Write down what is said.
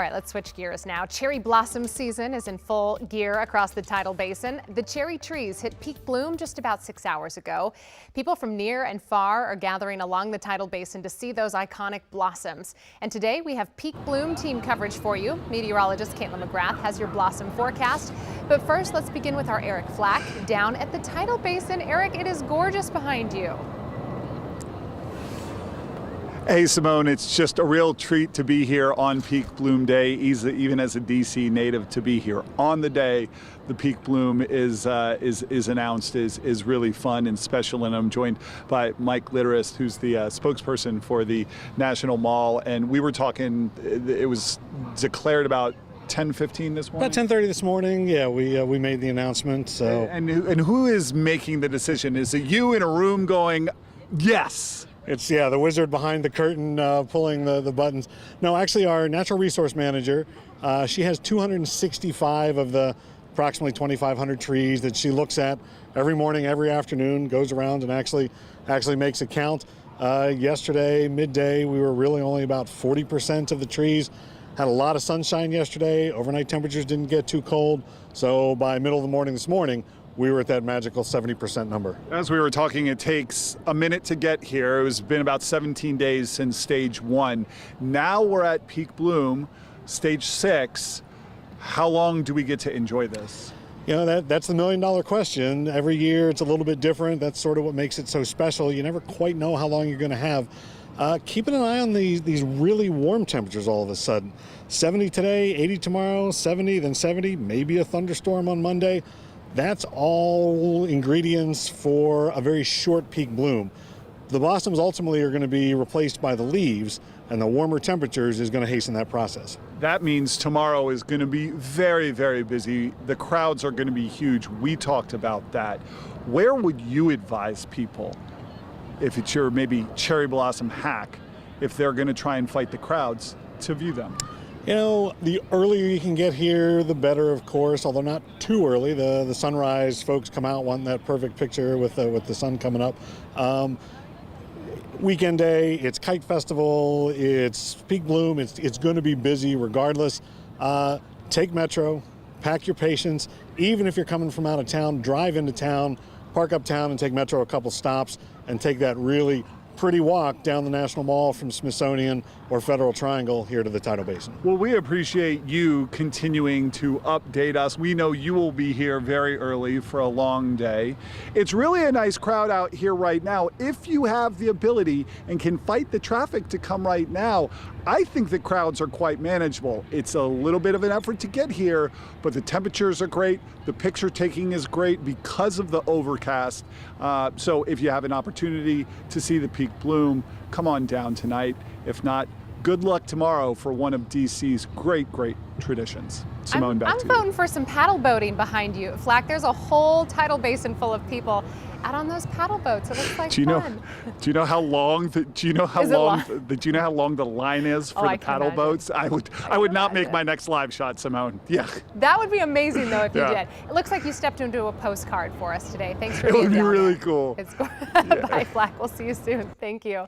All right, let's switch gears now. Cherry blossom season is in full gear across the Tidal Basin. The cherry trees hit peak bloom just about 6 hours ago. People from near and far are gathering along the Tidal Basin to see those iconic blossoms. And today we have peak bloom team coverage for you. Meteorologist Caitlin McGrath has your blossom forecast. But first, let's begin with our Eric Flack down at the Tidal Basin. Eric, it is gorgeous behind you. Hey Simone, it's just a real treat to be here on Peak Bloom Day, even as a DC native, to be here on the day the peak bloom is announced is really fun and special. And I'm joined by Mike Litterist, who's the spokesperson for the National Mall. And we were talking, it was declared about 10:15 this morning? About 10:30 this morning, yeah, we made the announcement. So. And who is making the decision? Is it you in a room going, yes? It's, the wizard behind the curtain pulling the buttons. No, actually our natural resource manager, she has 265 of the approximately 2,500 trees that she looks at every morning, every afternoon, goes around and actually makes a count. Yesterday, midday, we were really only about 40% of the trees. Had a lot of sunshine yesterday. Overnight temperatures didn't get too cold. So by middle of the morning this morning, we were at that magical 70% number. As we were talking, it takes a minute to get here. It's been about 17 days since stage 1. Now we're at peak bloom, stage 6. How long do we get to enjoy this? That's the million-dollar question. Every year it's a little bit different. That's sort of what makes it so special. You never quite know how long you're going to have. Keeping an eye on these really warm temperatures all of a sudden. 70 today, 80 tomorrow, 70, then 70, maybe a thunderstorm on Monday. That's all ingredients for a very short peak bloom. The blossoms ultimately are going to be replaced by the leaves, and the warmer temperatures is going to hasten that process. That means tomorrow is going to be very, very busy. The crowds are going to be huge. We talked about that. Where would you advise people, if it's your maybe cherry blossom hack, if they're going to try and fight the crowds, to view them? The earlier you can get here, the better, of course, although not too early. The sunrise folks come out, want that perfect picture with the sun coming up. Weekend day, it's Kite Festival, it's peak bloom, it's going to be busy regardless. Take Metro, pack your patience. Even if you're coming from out of town, drive into town, park uptown and take Metro a couple stops and take that really pretty walk down the National Mall from Smithsonian or Federal Triangle here to the Tidal Basin. Well, we appreciate you continuing to update us. We know you will be here very early for a long day. It's really a nice crowd out here right now. If you have the ability and can fight the traffic to come right now, I think the crowds are quite manageable. It's a little bit of an effort to get here, but the temperatures are great. The picture taking is great because of the overcast. So if you have an opportunity to see the peak bloom, come on down tonight. If not, good luck tomorrow for one of DC's great traditions. Simone, back to you. I'm voting for some paddle boating behind you. Flack, there's a whole Tidal Basin full of people out on those paddle boats. It looks like fun. Do you know how long the line is for the paddle boats? I would not make my next live shot, Simone. Yeah. That would be amazing though if you did. It looks like you stepped into a postcard for us today. Thanks for being down there. It would be really cool. Bye, Flack. We'll see you soon. Thank you.